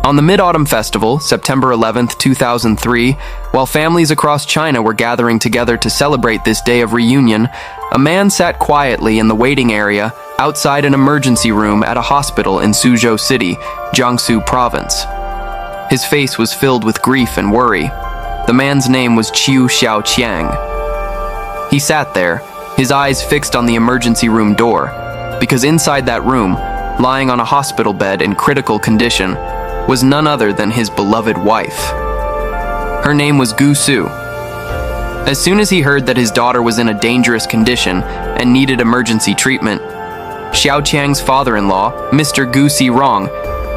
On the Mid-Autumn Festival, September 11th, 2003, while families across China were gathering together to celebrate this day of reunion, a man sat quietly in the waiting area outside an emergency room at a hospital in Suzhou City, Jiangsu Province. His face was filled with grief and worry. The man's name was Qiu Xiaoqiang. He sat there, his eyes fixed on the emergency room door, because inside that room, lying on a hospital bed in critical condition, was none other than his beloved wife. Her name was Gu Su. As soon as he heard that his daughter was in a dangerous condition and needed emergency treatment, Xiaoqiang's father-in-law, Mr. Gu Rong,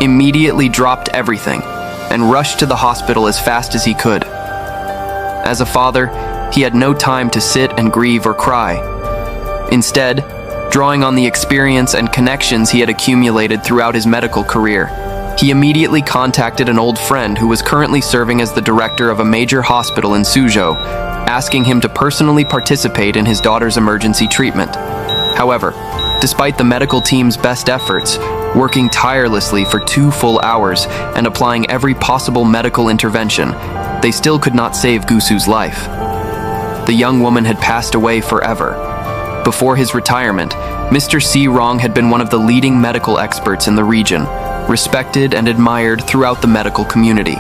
immediately dropped everything and rushed to the hospital as fast as he could. As a father, he had no time to sit and grieve or cry. Instead, drawing on the experience and connections he had accumulated throughout his medical career, he immediately contacted an old friend who was currently serving as the director of a major hospital in Suzhou, asking him to personally participate in his daughter's emergency treatment. However, despite the medical team's best efforts, working tirelessly for 2 full hours and applying every possible medical intervention, they still could not save Gu Su's life. The young woman had passed away forever. Before his retirement, Mr. Rong had been one of the leading medical experts in the region, respected and admired throughout the medical community.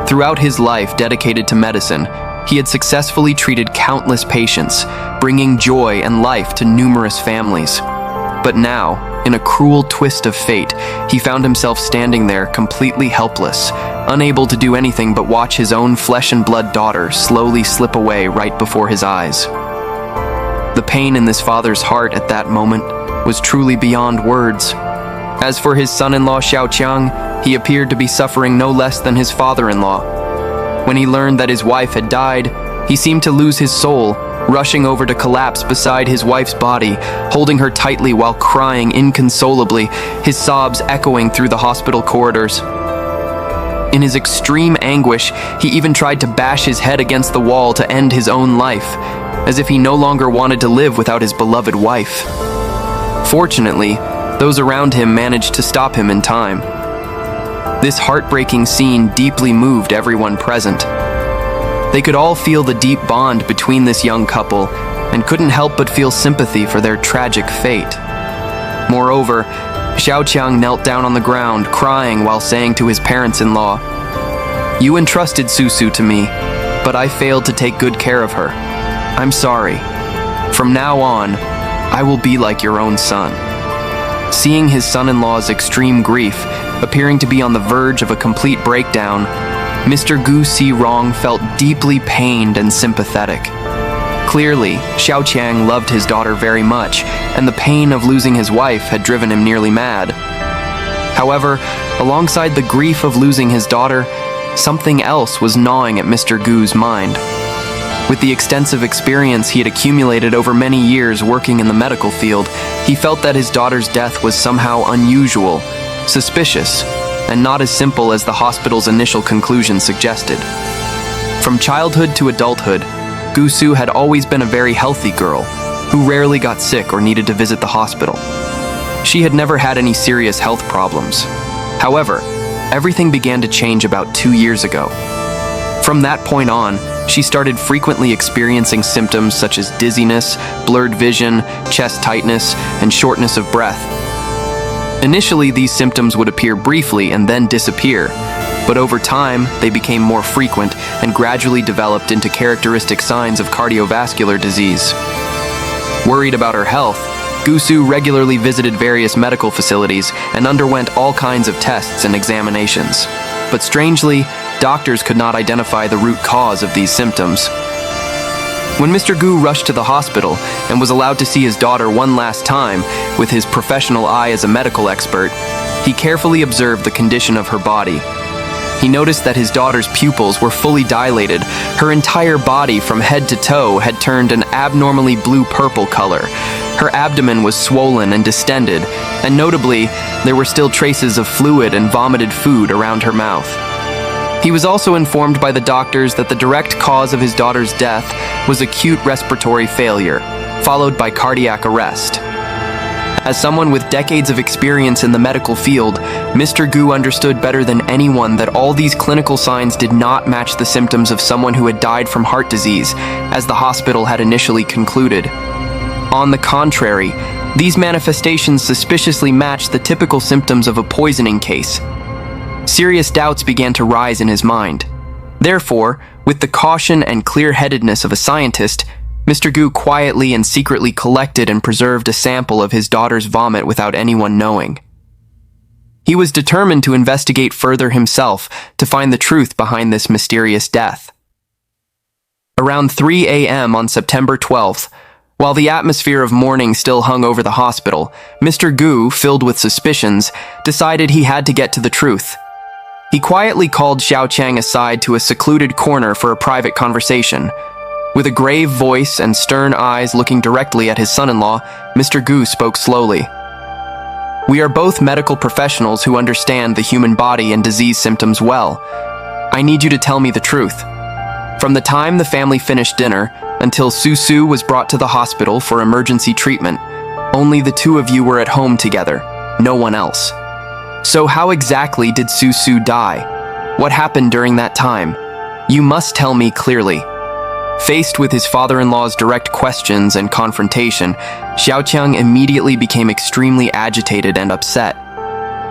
Throughout his life dedicated to medicine, he had successfully treated countless patients, bringing joy and life to numerous families. But now, in a cruel twist of fate, he found himself standing there completely helpless, unable to do anything but watch his own flesh and blood daughter slowly slip away right before his eyes. The pain in this father's heart at that moment was truly beyond words. As for his son-in-law Xiaoqiang, he appeared to be suffering no less than his father-in-law. When he learned that his wife had died, he seemed to lose his soul, rushing over to collapse beside his wife's body, holding her tightly while crying inconsolably, his sobs echoing through the hospital corridors. In his extreme anguish, he even tried to bash his head against the wall to end his own life, as if he no longer wanted to live without his beloved wife. Fortunately, those around him managed to stop him in time. This heartbreaking scene deeply moved everyone present. They could all feel the deep bond between this young couple and couldn't help but feel sympathy for their tragic fate. Moreover, Xiaoqiang knelt down on the ground, crying while saying to his parents-in-law, "You entrusted Susu to me, but I failed to take good care of her. I'm sorry. From now on, I will be like your own son." Seeing his son-in-law's extreme grief, appearing to be on the verge of a complete breakdown, Mr. Gu Rong felt deeply pained and sympathetic. Clearly, Xiaoqiang loved his daughter very much, and the pain of losing his wife had driven him nearly mad. However, alongside the grief of losing his daughter, something else was gnawing at Mr. Gu's mind. With the extensive experience he had accumulated over many years working in the medical field, he felt that his daughter's death was somehow unusual, suspicious, and not as simple as the hospital's initial conclusion suggested. From childhood to adulthood, Gu Su had always been a very healthy girl, who rarely got sick or needed to visit the hospital. She had never had any serious health problems. However, everything began to change about 2 years ago. From that point on, she started frequently experiencing symptoms such as dizziness, blurred vision, chest tightness, and shortness of breath. Initially, these symptoms would appear briefly and then disappear, but over time, they became more frequent and gradually developed into characteristic signs of cardiovascular disease. Worried about her health, Gu Su regularly visited various medical facilities and underwent all kinds of tests and examinations. But strangely, doctors could not identify the root cause of these symptoms. When Mr. Gu rushed to the hospital and was allowed to see his daughter one last time with his professional eye as a medical expert, he carefully observed the condition of her body. He noticed that his daughter's pupils were fully dilated. Her entire body from head to toe had turned an abnormally blue-purple color. Her abdomen was swollen and distended, and notably, there were still traces of fluid and vomited food around her mouth. He was also informed by the doctors that the direct cause of his daughter's death was acute respiratory failure, followed by cardiac arrest. As someone with decades of experience in the medical field, Mr. Gu understood better than anyone that all these clinical signs did not match the symptoms of someone who had died from heart disease, as the hospital had initially concluded. On the contrary, these manifestations suspiciously matched the typical symptoms of a poisoning case. Serious doubts began to rise in his mind. Therefore, with the caution and clear-headedness of a scientist, Mr. Gu quietly and secretly collected and preserved a sample of his daughter's vomit without anyone knowing. He was determined to investigate further himself to find the truth behind this mysterious death. Around 3 a.m. on September 12th, while the atmosphere of mourning still hung over the hospital, Mr. Gu, filled with suspicions, decided he had to get to the truth. He quietly called Xiao Chang aside to a secluded corner for a private conversation. With a grave voice and stern eyes looking directly at his son-in-law, Mr. Gu spoke slowly. "We are both medical professionals who understand the human body and disease symptoms well. I need you to tell me the truth. From the time the family finished dinner until Su was brought to the hospital for emergency treatment, only the two of you were at home together, no one else. So how exactly did Su die? What happened during that time? You must tell me clearly." Faced with his father-in-law's direct questions and confrontation, Xiaoqiang immediately became extremely agitated and upset.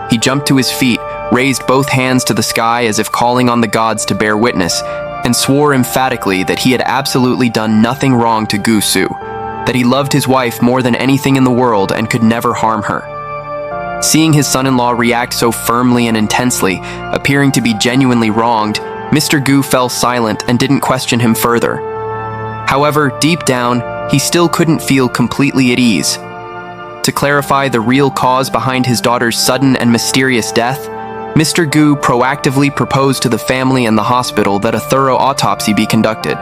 He jumped to his feet, raised both hands to the sky as if calling on the gods to bear witness, and swore emphatically that he had absolutely done nothing wrong to Gu Su, that he loved his wife more than anything in the world and could never harm her. Seeing his son-in-law react so firmly and intensely, appearing to be genuinely wronged, Mr. Gu fell silent and didn't question him further. However, deep down, he still couldn't feel completely at ease. To clarify the real cause behind his daughter's sudden and mysterious death, Mr. Gu proactively proposed to the family and the hospital that a thorough autopsy be conducted.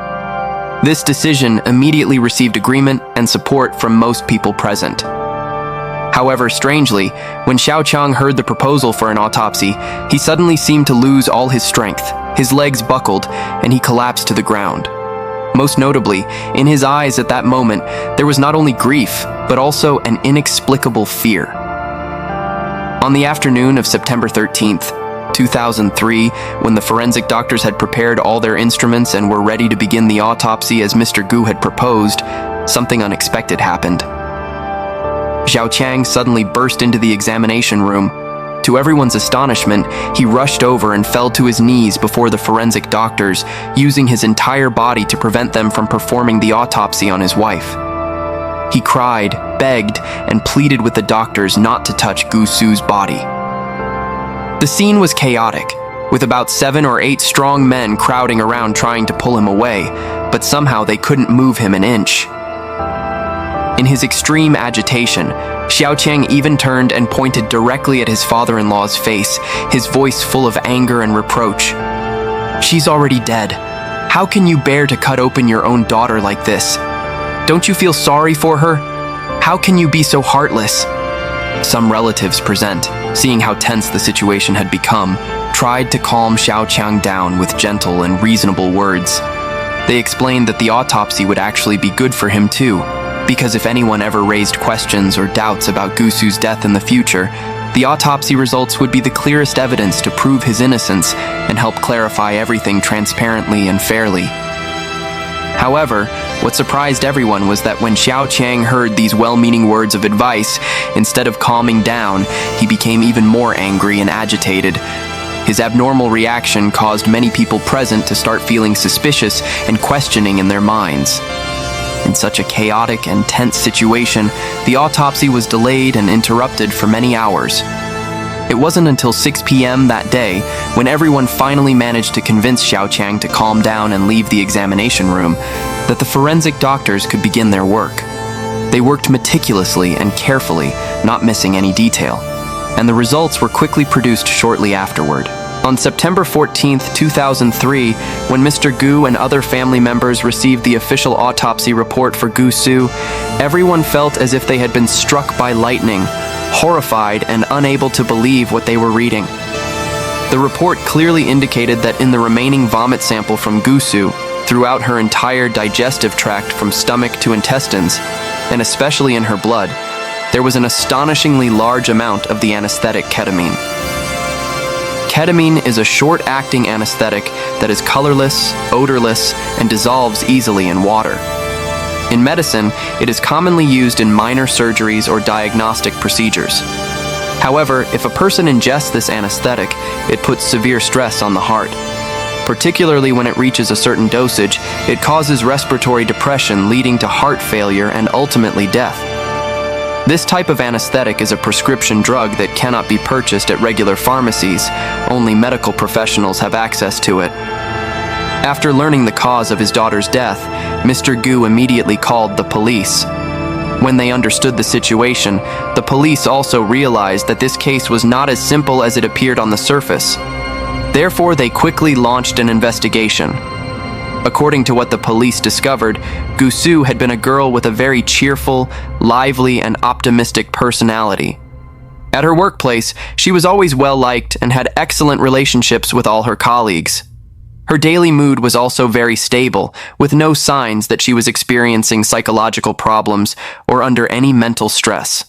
This decision immediately received agreement and support from most people present. However, strangely, when Xiaoqiang heard the proposal for an autopsy, he suddenly seemed to lose all his strength, his legs buckled, and he collapsed to the ground. Most notably, in his eyes at that moment, there was not only grief, but also an inexplicable fear. On the afternoon of September 13th, 2003, when the forensic doctors had prepared all their instruments and were ready to begin the autopsy as Mr. Gu had proposed, something unexpected happened. Xiao Qiang suddenly burst into the examination room. To everyone's astonishment, he rushed over and fell to his knees before the forensic doctors, using his entire body to prevent them from performing the autopsy on his wife. He cried, begged, and pleaded with the doctors not to touch Gu Su's body. The scene was chaotic, with about 7 or 8 strong men crowding around trying to pull him away, but somehow they couldn't move him an inch. In his extreme agitation, Xiaoqiang even turned and pointed directly at his father-in-law's face, his voice full of anger and reproach. "She's already dead. How can you bear to cut open your own daughter like this? Don't you feel sorry for her? How can you be so heartless?" Some relatives present, seeing how tense the situation had become, tried to calm Xiaoqiang down with gentle and reasonable words. They explained that the autopsy would actually be good for him too, because if anyone ever raised questions or doubts about Gu Su's death in the future, the autopsy results would be the clearest evidence to prove his innocence and help clarify everything transparently and fairly. However, what surprised everyone was that when Xiaoqiang heard these well-meaning words of advice, instead of calming down, he became even more angry and agitated. His abnormal reaction caused many people present to start feeling suspicious and questioning in their minds. In such a chaotic and tense situation, the autopsy was delayed and interrupted for many hours. It wasn't until 6 p.m. that day, when everyone finally managed to convince Xiaoqiang to calm down and leave the examination room, that the forensic doctors could begin their work. They worked meticulously and carefully, not missing any detail, and the results were quickly produced shortly afterward. On September 14, 2003, when Mr. Gu and other family members received the official autopsy report for Gu Su, everyone felt as if they had been struck by lightning, horrified and unable to believe what they were reading. The report clearly indicated that in the remaining vomit sample from Gu Su, throughout her entire digestive tract from stomach to intestines, and especially in her blood, there was an astonishingly large amount of the anesthetic ketamine. Ketamine is a short-acting anesthetic that is colorless, odorless, and dissolves easily in water. In medicine, it is commonly used in minor surgeries or diagnostic procedures. However, if a person ingests this anesthetic, it puts severe stress on the heart. Particularly when it reaches a certain dosage, it causes respiratory depression leading to heart failure and ultimately death. This type of anesthetic is a prescription drug that cannot be purchased at regular pharmacies. Only medical professionals have access to it. After learning the cause of his daughter's death, Mr. Gu immediately called the police. When they understood the situation, the police also realized that this case was not as simple as it appeared on the surface. Therefore, they quickly launched an investigation. According to what the police discovered, Gu Su had been a girl with a very cheerful, lively, and optimistic personality. At her workplace, she was always well-liked and had excellent relationships with all her colleagues. Her daily mood was also very stable, with no signs that she was experiencing psychological problems or under any mental stress.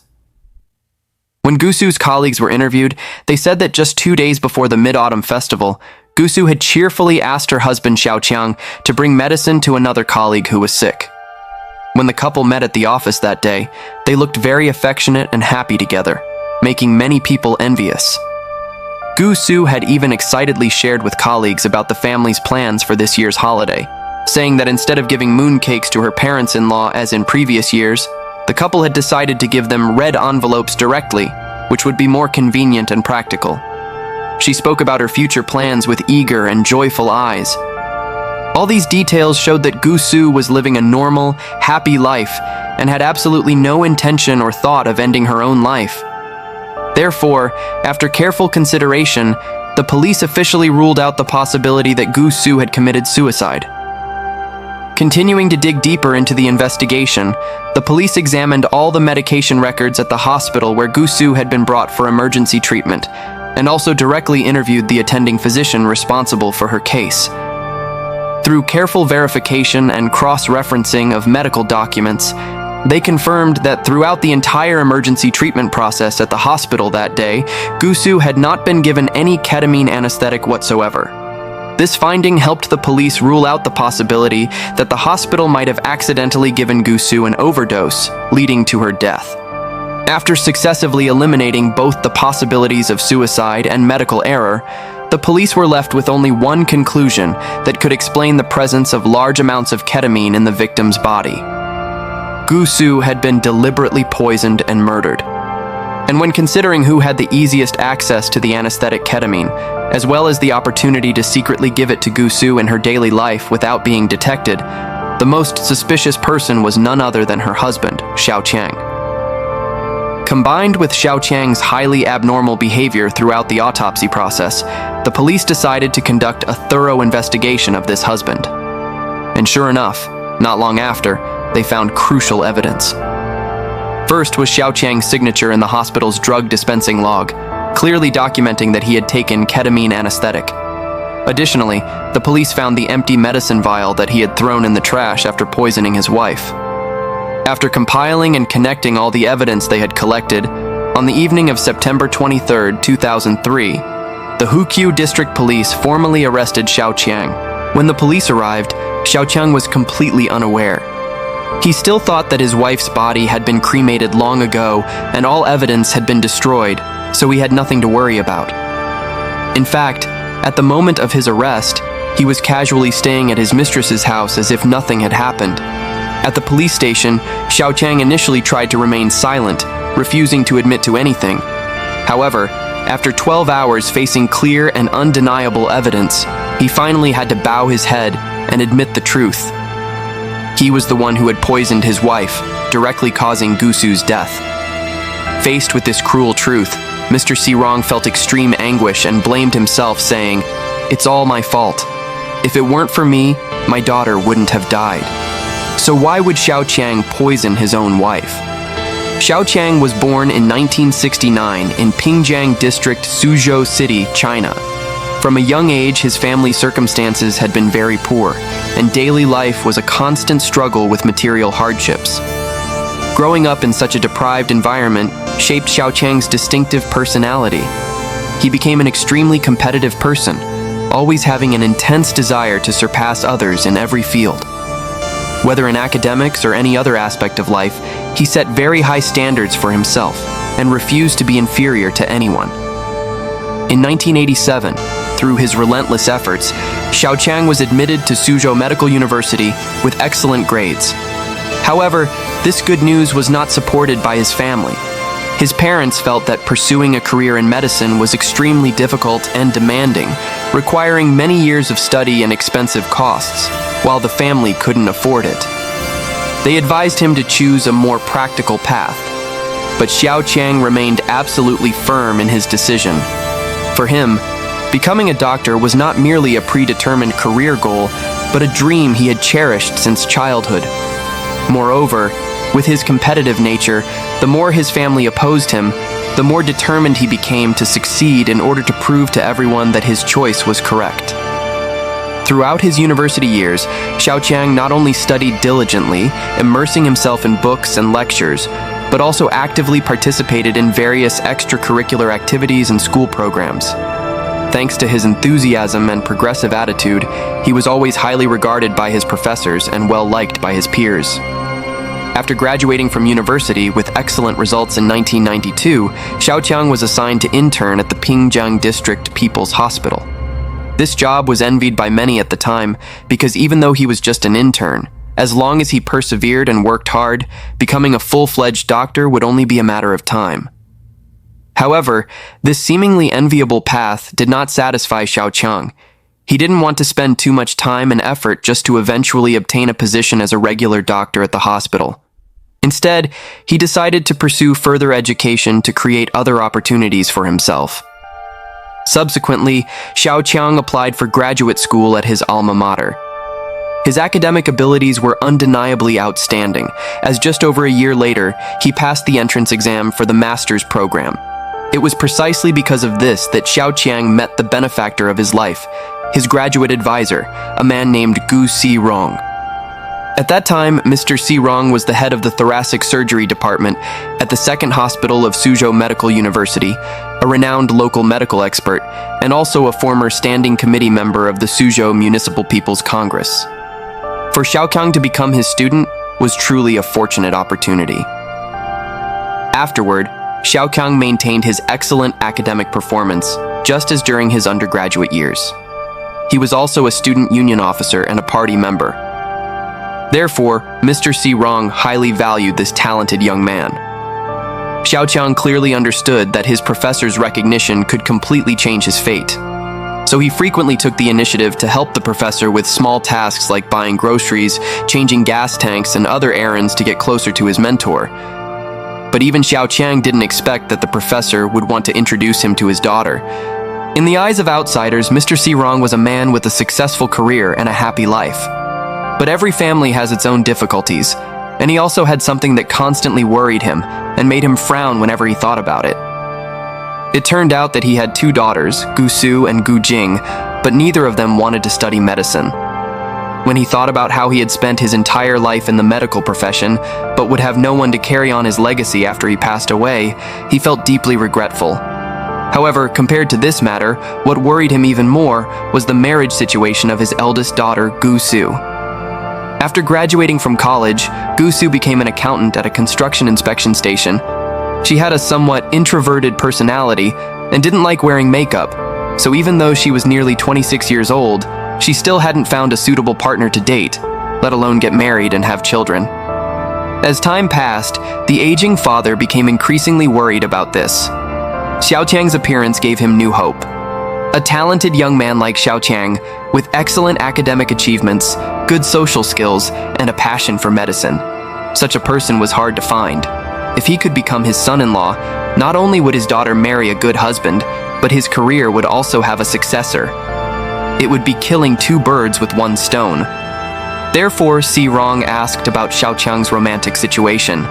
When Gu Su's colleagues were interviewed, they said that just 2 days before the Mid-Autumn Festival, Gu Su had cheerfully asked her husband Xiaoqiang to bring medicine to another colleague who was sick. When the couple met at the office that day, they looked very affectionate and happy together, making many people envious. Gu Su had even excitedly shared with colleagues about the family's plans for this year's holiday, saying that instead of giving mooncakes to her parents-in-law as in previous years, the couple had decided to give them red envelopes directly, which would be more convenient and practical. She spoke about her future plans with eager and joyful eyes. All these details showed that Gu Su was living a normal, happy life and had absolutely no intention or thought of ending her own life. Therefore, after careful consideration, the police officially ruled out the possibility that Gu Su had committed suicide. Continuing to dig deeper into the investigation, the police examined all the medication records at the hospital where Gu Su had been brought for emergency treatment, and also directly interviewed the attending physician responsible for her case. Through careful verification and cross-referencing of medical documents, they confirmed that throughout the entire emergency treatment process at the hospital that day, Gu Su had not been given any ketamine anesthetic whatsoever. This finding helped the police rule out the possibility that the hospital might have accidentally given Gu Su an overdose, leading to her death. After successively eliminating both the possibilities of suicide and medical error, the police were left with only one conclusion that could explain the presence of large amounts of ketamine in the victim's body. Gu Su had been deliberately poisoned and murdered. And when considering who had the easiest access to the anesthetic ketamine, as well as the opportunity to secretly give it to Gu Su in her daily life without being detected, the most suspicious person was none other than her husband, Xiaoqiang. Combined with Xiaoqiang's highly abnormal behavior throughout the autopsy process, the police decided to conduct a thorough investigation of this husband. And sure enough, not long after, they found crucial evidence. First was Xiaoqiang's signature in the hospital's drug dispensing log, clearly documenting that he had taken ketamine anesthetic. Additionally, the police found the empty medicine vial that he had thrown in the trash after poisoning his wife. After compiling and connecting all the evidence they had collected, on the evening of September 23, 2003, the Hukyu District Police formally arrested Xiaoqiang. When the police arrived, Xiaoqiang was completely unaware. He still thought that his wife's body had been cremated long ago and all evidence had been destroyed, so he had nothing to worry about. In fact, at the moment of his arrest, he was casually staying at his mistress's house as if nothing had happened. At the police station, Xiaoqiang initially tried to remain silent, refusing to admit to anything. However, after 12 hours facing clear and undeniable evidence, he finally had to bow his head and admit the truth. He was the one who had poisoned his wife, directly causing Gu Su's death. Faced with this cruel truth, Mr. Sirong felt extreme anguish and blamed himself, saying, "It's all my fault. If it weren't for me, my daughter wouldn't have died." So why would Xiaoqiang poison his own wife? Xiaoqiang was born in 1969 in Pingjiang District, Suzhou City, China. From a young age, his family circumstances had been very poor, and daily life was a constant struggle with material hardships. Growing up in such a deprived environment shaped Xiao Chang's distinctive personality. He became an extremely competitive person, always having an intense desire to surpass others in every field. Whether in academics or any other aspect of life, he set very high standards for himself and refused to be inferior to anyone. In 1987, through his relentless efforts, Xiao Chang was admitted to Suzhou Medical University with excellent grades. However, this good news was not supported by his family. His parents felt that pursuing a career in medicine was extremely difficult and demanding, requiring many years of study and expensive costs, while the family couldn't afford it. They advised him to choose a more practical path, but Xiao Chang remained absolutely firm in his decision. For him, becoming a doctor was not merely a predetermined career goal, but a dream he had cherished since childhood. Moreover, with his competitive nature, the more his family opposed him, the more determined he became to succeed in order to prove to everyone that his choice was correct. Throughout his university years, Xiao Chang not only studied diligently, immersing himself in books and lectures, but also actively participated in various extracurricular activities and school programs. Thanks to his enthusiasm and progressive attitude, he was always highly regarded by his professors and well-liked by his peers. After graduating from university with excellent results in 1992, Xiao Chang was assigned to intern at the Pingjiang District People's Hospital. This job was envied by many at the time because even though he was just an intern, as long as he persevered and worked hard, becoming a full-fledged doctor would only be a matter of time. However, this seemingly enviable path did not satisfy Xiao Chang. He didn't want to spend too much time and effort just to eventually obtain a position as a regular doctor at the hospital. Instead, he decided to pursue further education to create other opportunities for himself. Subsequently, Xiao Chang applied for graduate school at his alma mater. His academic abilities were undeniably outstanding, as just over a year later, he passed the entrance exam for the master's program. It was precisely because of this that Xiao Chang met the benefactor of his life, his graduate advisor, a man named Gu Xirong. At that time, Mr. Xirong was the head of the thoracic surgery department at the Second Hospital of Suzhou Medical University, a renowned local medical expert, and also a former standing committee member of the Suzhou Municipal People's Congress. For Xiao Chang to become his student was truly a fortunate opportunity. Afterward, Xiao Chang maintained his excellent academic performance just as during his undergraduate years. He was also a student union officer and a party member. Therefore, Mr. Xirong highly valued this talented young man. Xiao Chang clearly understood that his professor's recognition could completely change his fate. So he frequently took the initiative to help the professor with small tasks like buying groceries, changing gas tanks, and other errands to get closer to his mentor. But even Xiao Chang didn't expect that the professor would want to introduce him to his daughter. In the eyes of outsiders, Mr. Xirong was a man with a successful career and a happy life. But every family has its own difficulties, and he also had something that constantly worried him and made him frown whenever he thought about it. It turned out that he had two daughters, Gu Su and Gu Jing, but neither of them wanted to study medicine. When he thought about how he had spent his entire life in the medical profession, but would have no one to carry on his legacy after he passed away, he felt deeply regretful. However, compared to this matter, what worried him even more was the marriage situation of his eldest daughter, Gu Su. After graduating from college, Gu Su became an accountant at a construction inspection station. She had a somewhat introverted personality and didn't like wearing makeup, so even though she was nearly 26 years old, she still hadn't found a suitable partner to date, let alone get married and have children. As time passed, the aging father became increasingly worried about this. Xiao Chang's appearance gave him new hope. A talented young man like Xiao Chang, with excellent academic achievements, good social skills, and a passion for medicine. Such a person was hard to find. If he could become his son-in-law, not only would his daughter marry a good husband, but his career would also have a successor. It would be killing two birds with one stone. Therefore, Xirong asked about Xiao Chang's romantic situation.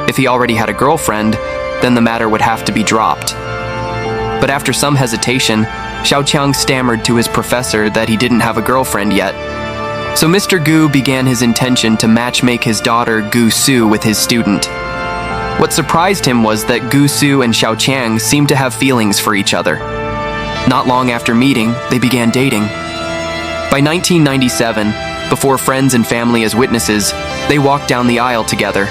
If he already had a girlfriend, then the matter would have to be dropped. But after some hesitation, Xiao Chang stammered to his professor that he didn't have a girlfriend yet. So Mr. Gu began his intention to matchmake his daughter Gu Su with his student. What surprised him was that Gu Su and Xiao Qiang seemed to have feelings for each other. Not long after meeting, they began dating. By 1997, before friends and family as witnesses, they walked down the aisle together.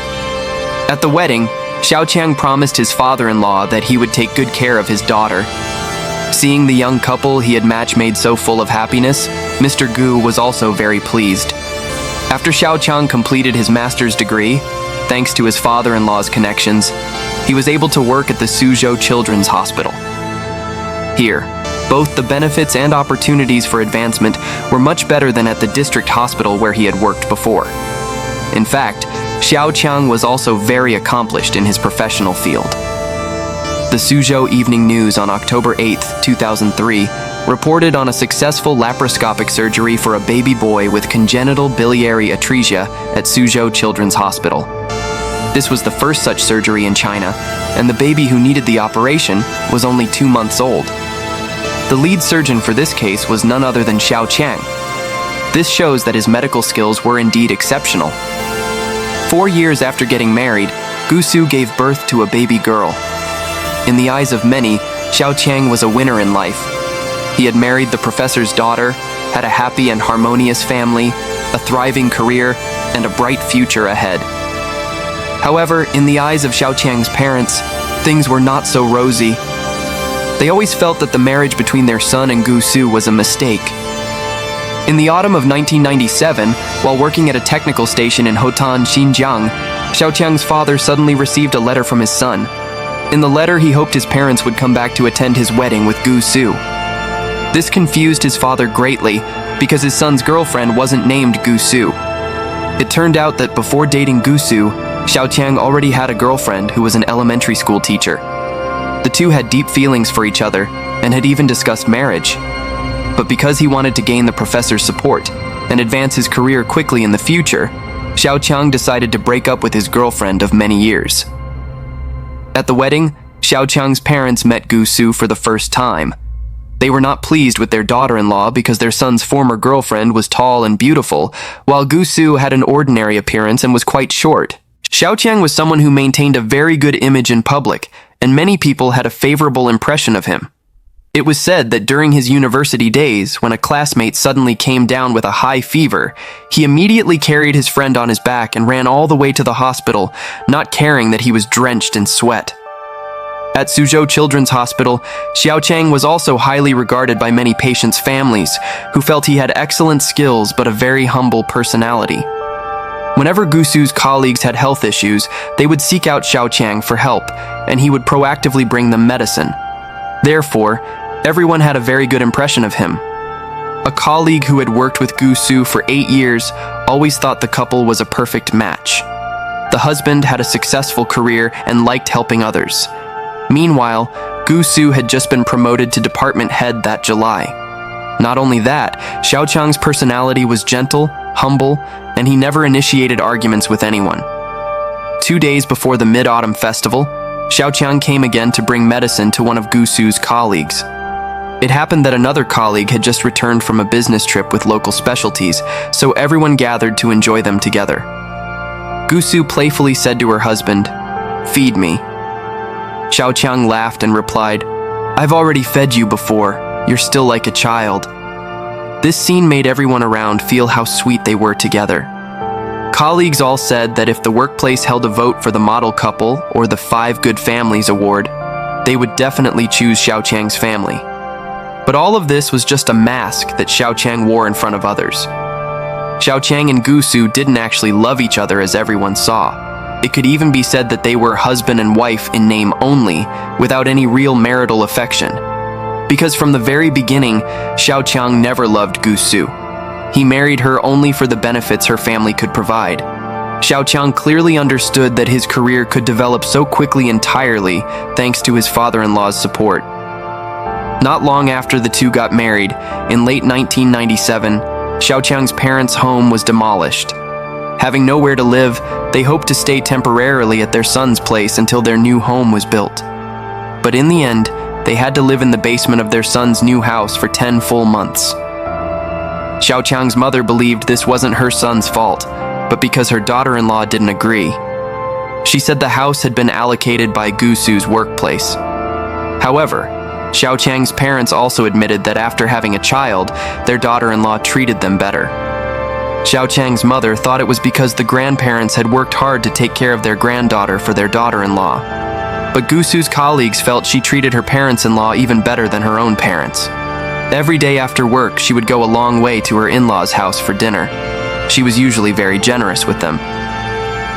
At the wedding, Xiao Qiang promised his father-in-law that he would take good care of his daughter. Seeing the young couple he had match-made so full of happiness, Mr. Gu was also very pleased. After Xiao Qiang completed his master's degree, thanks to his father-in-law's connections, he was able to work at the Suzhou Children's Hospital. Here, both the benefits and opportunities for advancement were much better than at the district hospital where he had worked before. In fact, Xiao Qiang was also very accomplished in his professional field. The Suzhou Evening News on October 8, 2003, reported on a successful laparoscopic surgery for a baby boy with congenital biliary atresia at Suzhou Children's Hospital. This was the first such surgery in China, and the baby who needed the operation was only 2 months old. The lead surgeon for this case was none other than Xiao Qiang. This shows that his medical skills were indeed exceptional. 4 years after getting married, Gu Su gave birth to a baby girl. In the eyes of many, Xiao Qiang was a winner in life. He had married the professor's daughter, had a happy and harmonious family, a thriving career, and a bright future ahead. However, in the eyes of Xiao Qiang's parents, things were not so rosy. They always felt that the marriage between their son and Gu Su was a mistake. In the autumn of 1997, while working at a technical station in Hotan, Xinjiang, Xiao Qiang's father suddenly received a letter from his son. In the letter, he hoped his parents would come back to attend his wedding with Gu Su. This confused his father greatly because his son's girlfriend wasn't named Gu Su. It turned out that before dating Gu Su, Xiao Qiang already had a girlfriend who was an elementary school teacher. The two had deep feelings for each other and had even discussed marriage. But because he wanted to gain the professor's support and advance his career quickly in the future, Xiao Qiang decided to break up with his girlfriend of many years. At the wedding, Xiao Qiang's parents met Gu Su for the first time. They were not pleased with their daughter-in-law because their son's former girlfriend was tall and beautiful, while Gu Su had an ordinary appearance and was quite short. Xiao Qiang was someone who maintained a very good image in public, and many people had a favorable impression of him. It was said that during his university days, when a classmate suddenly came down with a high fever, he immediately carried his friend on his back and ran all the way to the hospital, not caring that he was drenched in sweat. At Suzhou Children's Hospital, Xiao Qiang was also highly regarded by many patients' families, who felt he had excellent skills but a very humble personality. Whenever Gu Su's colleagues had health issues, they would seek out Xiao Qiang for help, and he would proactively bring them medicine. Therefore, everyone had a very good impression of him. A colleague who had worked with Gu Su for 8 years always thought the couple was a perfect match. The husband had a successful career and liked helping others. Meanwhile, Gu Su had just been promoted to department head that July. Not only that, Xiao Qiang's personality was gentle, humble, and he never initiated arguments with anyone. 2 days before the Mid-Autumn Festival, Xiao Qiang came again to bring medicine to one of Gu Su's colleagues. It happened that another colleague had just returned from a business trip with local specialties, so everyone gathered to enjoy them together. Gu Su playfully said to her husband, "Feed me." Xiao Qiang laughed and replied, "I've already fed you before. You're still like a child." This scene made everyone around feel how sweet they were together. Colleagues all said that if the workplace held a vote for the model couple or the 5 Good Families award, they would definitely choose Xiao Qiang's family. But all of this was just a mask that Xiao Qiang wore in front of others. Xiao Qiang and Gu Su didn't actually love each other as everyone saw. It could even be said that they were husband and wife in name only, without any real marital affection. Because from the very beginning, Xiao Qiang never loved Gu Su. He married her only for the benefits her family could provide. Xiao Qiang clearly understood that his career could develop so quickly entirely thanks to his father-in-law's support. Not long after the two got married, in late 1997, Xiao Qiang's parents' home was demolished. Having nowhere to live, they hoped to stay temporarily at their son's place until their new home was built. But in the end, they had to live in the basement of their son's new house for 10 full months. Xiao Qiang's mother believed this wasn't her son's fault, but because her daughter-in-law didn't agree. She said the house had been allocated by Gusu's workplace. However, Xiao Chang's parents also admitted that after having a child, their daughter-in-law treated them better. Xiao Chang's mother thought it was because the grandparents had worked hard to take care of their granddaughter for their daughter-in-law. But Gusu's colleagues felt she treated her parents-in-law even better than her own parents. Every day after work, she would go a long way to her in-laws' house for dinner. She was usually very generous with them.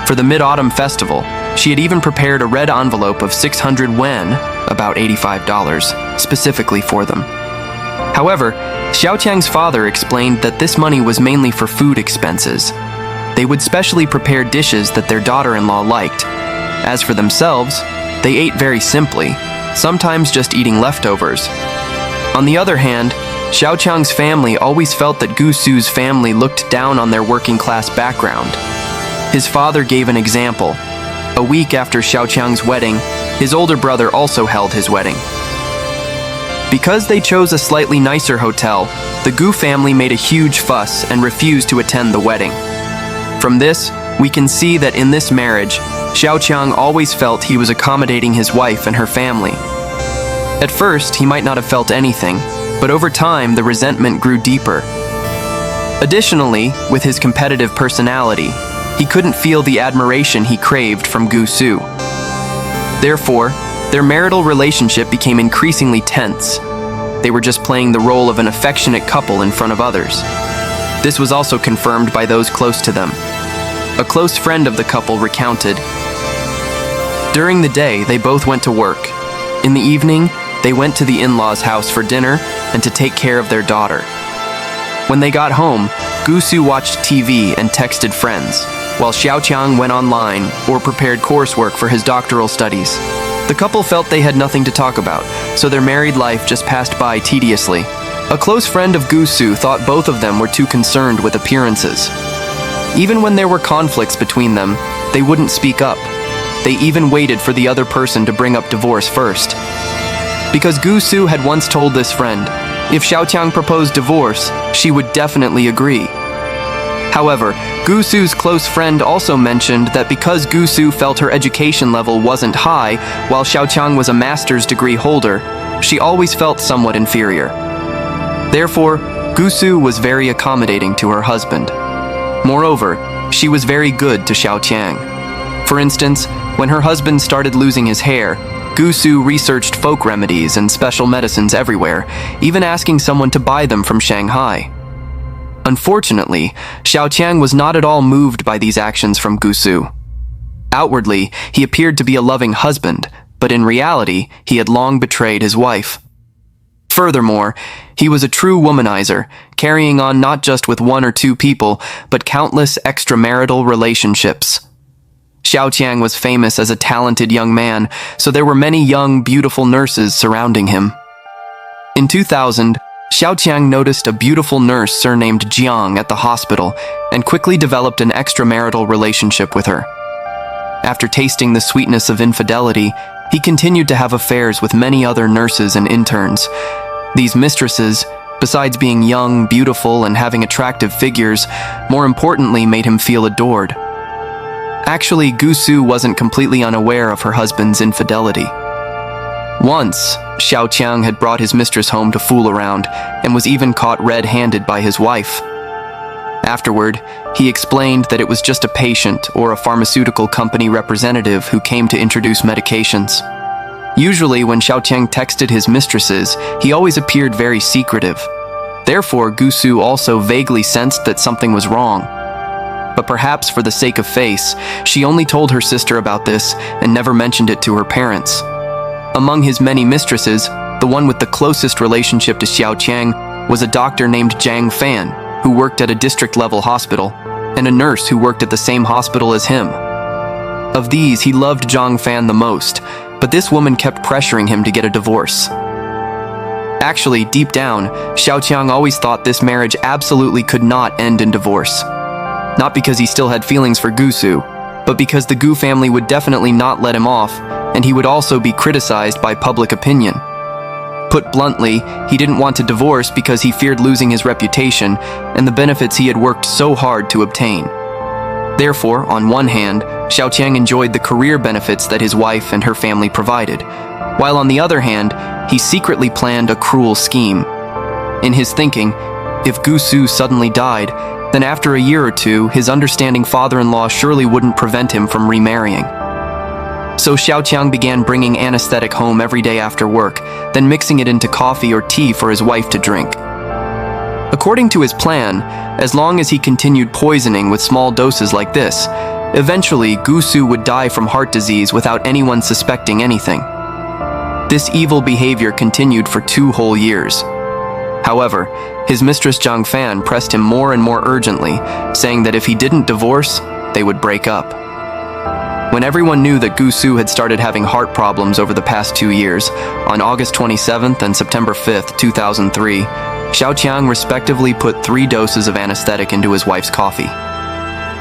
For the Mid-Autumn Festival, she had even prepared a red envelope of 600 wen, about $85, specifically for them. However, Xiao Chang's father explained that this money was mainly for food expenses. They would specially prepare dishes that their daughter-in-law liked. As for themselves, they ate very simply, sometimes just eating leftovers. On the other hand, Xiao Chang's family always felt that Gusu's family looked down on their working-class background. His father gave an example. A week after Xiao Chang's wedding, his older brother also held his wedding. Because they chose a slightly nicer hotel, the Gu family made a huge fuss and refused to attend the wedding. From this, we can see that in this marriage, Xiao Chang always felt he was accommodating his wife and her family. At first, he might not have felt anything, but over time, the resentment grew deeper. Additionally, with his competitive personality, he couldn't feel the admiration he craved from Gusu. Therefore, their marital relationship became increasingly tense. They were just playing the role of an affectionate couple in front of others. This was also confirmed by those close to them. A close friend of the couple recounted, "During the day, they both went to work. In the evening, they went to the in-laws' house for dinner and to take care of their daughter. When they got home, Gusu watched TV and texted friends, while Xiao Chang went online or prepared coursework for his doctoral studies. The couple felt they had nothing to talk about, so their married life just passed by tediously. A close friend of Gusu thought both of them were too concerned with appearances. Even when there were conflicts between them, they wouldn't speak up. They even waited for the other person to bring up divorce first. Because Gusu had once told this friend, if Xiao Chang proposed divorce, she would definitely agree. However, Gusu's close friend also mentioned that because Gusu felt her education level wasn't high, while Xiao Chang was a master's degree holder, she always felt somewhat inferior. Therefore, Gusu was very accommodating to her husband. Moreover, she was very good to Xiao Chang. For instance, when her husband started losing his hair, Gusu researched folk remedies and special medicines everywhere, even asking someone to buy them from Shanghai. Unfortunately, Xiao Chang was not at all moved by these actions from Gusu. Outwardly, he appeared to be a loving husband, but in reality, he had long betrayed his wife. Furthermore, he was a true womanizer, carrying on not just with one or two people, but countless extramarital relationships. Xiao Chang was famous as a talented young man, so there were many young, beautiful nurses surrounding him. In 2000, Xiao Chang noticed a beautiful nurse surnamed Jiang at the hospital and quickly developed an extramarital relationship with her. After tasting the sweetness of infidelity, he continued to have affairs with many other nurses and interns. These mistresses, besides being young, beautiful, and having attractive figures, more importantly made him feel adored. Actually, Gusu wasn't completely unaware of her husband's infidelity. Once, Xiao Chang had brought his mistress home to fool around and was even caught red-handed by his wife. Afterward, he explained that it was just a patient or a pharmaceutical company representative who came to introduce medications. Usually, when Xiao Chang texted his mistresses, he always appeared very secretive. Therefore, Gusu also vaguely sensed that something was wrong. But perhaps for the sake of face, she only told her sister about this and never mentioned it to her parents. Among his many mistresses, the one with the closest relationship to Xiao Chang was a doctor named Zhang Fan, who worked at a district-level hospital, and a nurse who worked at the same hospital as him. Of these, he loved Zhang Fan the most, but this woman kept pressuring him to get a divorce. Actually, deep down, Xiao Chang always thought this marriage absolutely could not end in divorce. Not because he still had feelings for Gusu, but because the Gu family would definitely not let him off, and he would also be criticized by public opinion. Put bluntly, he didn't want to divorce because he feared losing his reputation and the benefits he had worked so hard to obtain. Therefore, on one hand, Xiaoqiang enjoyed the career benefits that his wife and her family provided, while on the other hand, he secretly planned a cruel scheme. In his thinking, if Gu Su suddenly died, then after a year or two, his understanding father-in-law surely wouldn't prevent him from remarrying. So Xiaoqiang began bringing anesthetic home every day after work, then mixing it into coffee or tea for his wife to drink. According to his plan, as long as he continued poisoning with small doses like this, eventually Gu Su would die from heart disease without anyone suspecting anything. This evil behavior continued for 2 whole years. However, his mistress Zhang Fan pressed him more and more urgently, saying that if he didn't divorce, they would break up. When everyone knew that Gu Su had started having heart problems over the past 2 years, on August 27th and September 5th, 2003, Xiaoqiang respectively put 3 doses of anesthetic into his wife's coffee.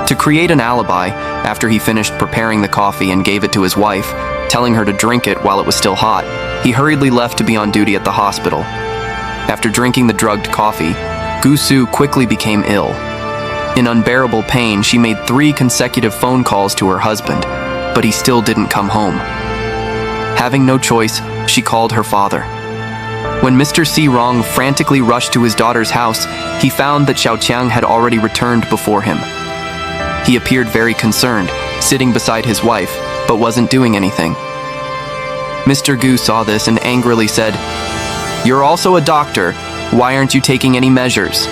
To create an alibi, after he finished preparing the coffee and gave it to his wife, telling her to drink it while it was still hot, he hurriedly left to be on duty at the hospital. After drinking the drugged coffee, Gu Su quickly became ill. In unbearable pain, she made 3 consecutive phone calls to her husband, but he still didn't come home. Having no choice, she called her father. When Mr. Si Rong frantically rushed to his daughter's house, he found that Xiaoqiang had already returned before him. He appeared very concerned, sitting beside his wife, but wasn't doing anything. Mr. Gu saw this and angrily said, "You're also a doctor. Why aren't you taking any measures?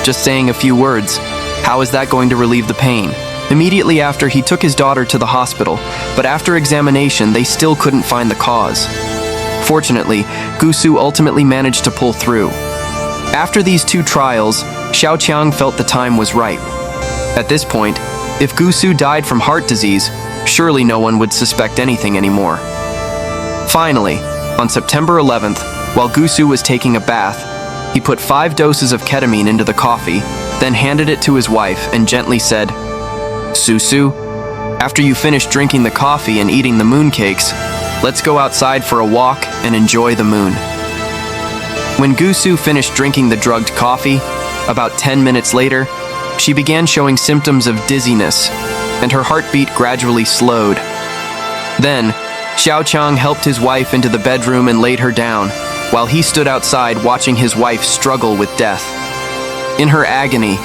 Just saying a few words. How is that going to relieve the pain?" Immediately after, he took his daughter to the hospital, but after examination, they still couldn't find the cause. Fortunately, Gu Su ultimately managed to pull through. After these 2 trials, Xiaoqiang felt the time was ripe. At this point, if Gu Su died from heart disease, surely no one would suspect anything anymore. Finally, on September 11th, while Gu Su was taking a bath, he put 5 doses of ketamine into the coffee, then handed it to his wife and gently said, "Su, after you finish drinking the coffee and eating the mooncakes, let's go outside for a walk and enjoy the moon." When Gu Su finished drinking the drugged coffee, about 10 minutes later, she began showing symptoms of dizziness, and her heartbeat gradually slowed. Then, Xiaoqiang helped his wife into the bedroom and laid her down, while he stood outside watching his wife struggle with death. In her agony,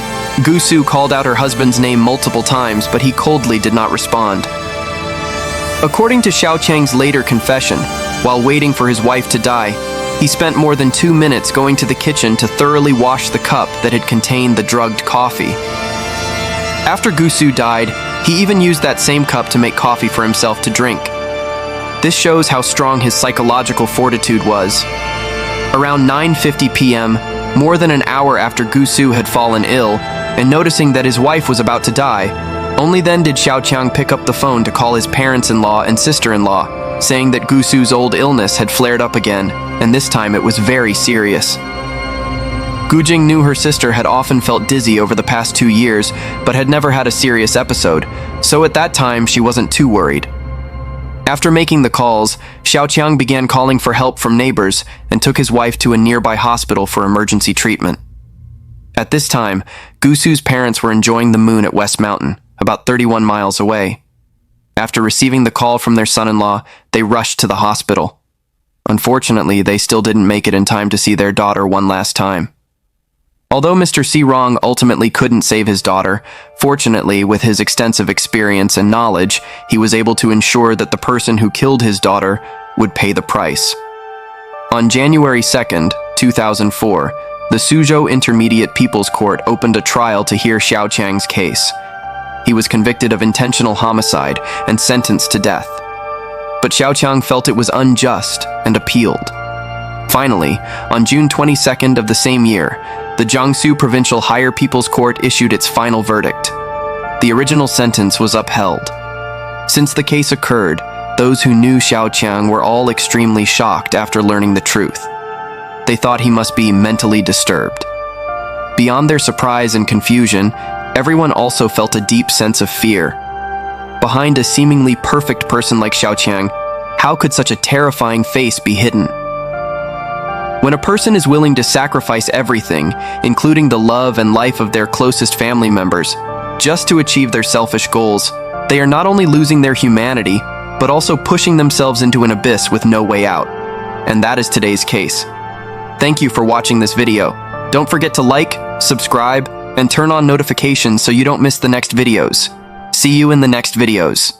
Gu Su called out her husband's name multiple times, but he coldly did not respond. According to Xiaoqiang's later confession, while waiting for his wife to die, he spent more than 2 minutes going to the kitchen to thoroughly wash the cup that had contained the drugged coffee. After Gu Su died, he even used that same cup to make coffee for himself to drink. This shows how strong his psychological fortitude was. Around 9:50 p.m., more than an hour after Gu Su had fallen ill, and noticing that his wife was about to die, only then did Xiaoqiang pick up the phone to call his parents-in-law and sister-in-law, saying that Gu Su's old illness had flared up again, and this time it was very serious. Gu Jing knew her sister had often felt dizzy over the past 2 years, but had never had a serious episode, so at that time she wasn't too worried. After making the calls, Xiaoqiang began calling for help from neighbors and took his wife to a nearby hospital for emergency treatment. At this time, Gu Su's parents were enjoying the moon at West Mountain, about 31 miles away. After receiving the call from their son-in-law, they rushed to the hospital. Unfortunately, they still didn't make it in time to see their daughter one last time. Although Mr. Si Rong ultimately couldn't save his daughter, fortunately, with his extensive experience and knowledge, he was able to ensure that the person who killed his daughter would pay the price. On January 2nd, 2004, the Suzhou Intermediate People's Court opened a trial to hear Xiaoqiang's case. He was convicted of intentional homicide and sentenced to death. But Xiaoqiang felt it was unjust and appealed. Finally, on June 22nd of the same year, the Jiangsu Provincial Higher People's Court issued its final verdict. The original sentence was upheld. Since the case occurred, those who knew Xiaoqiang were all extremely shocked after learning the truth. They thought he must be mentally disturbed. Beyond their surprise and confusion, everyone also felt a deep sense of fear. Behind a seemingly perfect person like Xiaoqiang, how could such a terrifying face be hidden? When a person is willing to sacrifice everything, including the love and life of their closest family members, just to achieve their selfish goals, they are not only losing their humanity, but also pushing themselves into an abyss with no way out. And that is today's case. Thank you for watching this video. Don't forget to like, subscribe, and turn on notifications so you don't miss the next videos. See you in the next videos.